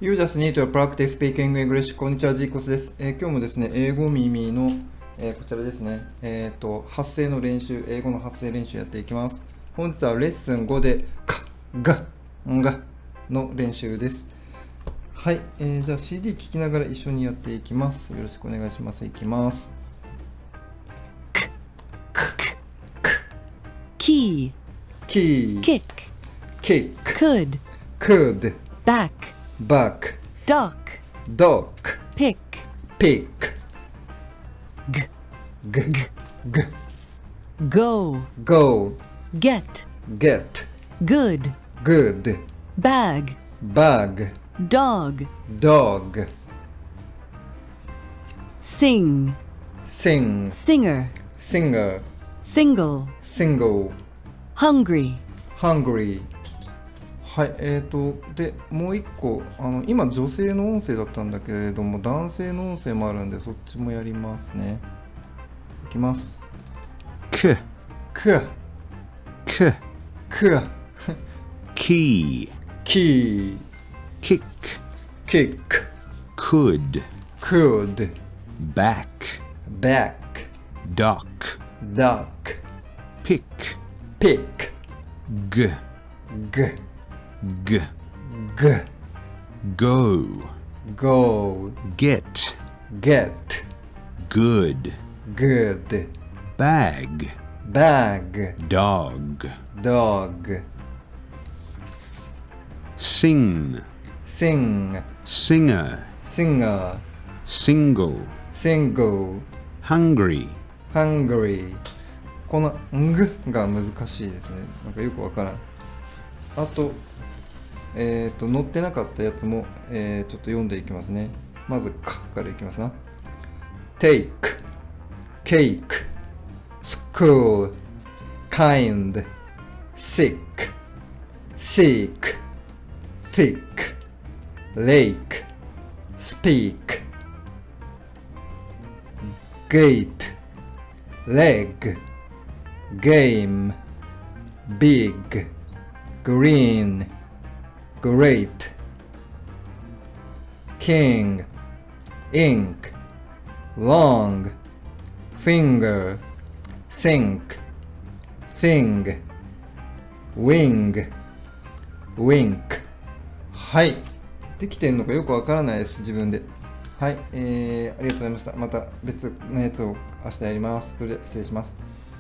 You just need to practice speaking English. こんにちは、ジーコスです。今日もですね、英語耳の、こちらですね、発声の練習、英語の発声練習やっていきます。本日はレッスン5で、か、が、んがの練習です。はい、じゃあ CD 聞きながら一緒にやっていきます。よろしくお願いします。いきます。Key, Key, kick, kick, could, could, back, back, dock, dock, pick, pick, g, g, g, go, go, get, get, good, good, bag, bag, dog, dog, sing, sing, singer, singer, single, single, hungry, hungry。はい、で、もう一個、今女性の音声だったんだけれども、男性の音声もあるんで、そっちもやりますね。いきます。k, く、 k, く、 key, キー、 kick, キック、 could, could, back, back, dock, duck, pick, pick, g, g, g, g, go, go, get, get, good, good, bag, bag, dog, dog, sing, sing, singer, singer, single, single, hungry, hungry。このんぐが難しいですね。なんかよくわからん。あと、載ってなかったやつも、ちょっと読んでいきますね。まず、かからいきますな。take, cake, school, kind, sick, seek, thick, lake, speak, gate, leg, game, big, green, great, king, ink, long, finger, sink, thing, wing, wink。はい。できてんのかよくわからないです、自分で。はい、ありがとうございました。また別のやつを明日やります。それで失礼します。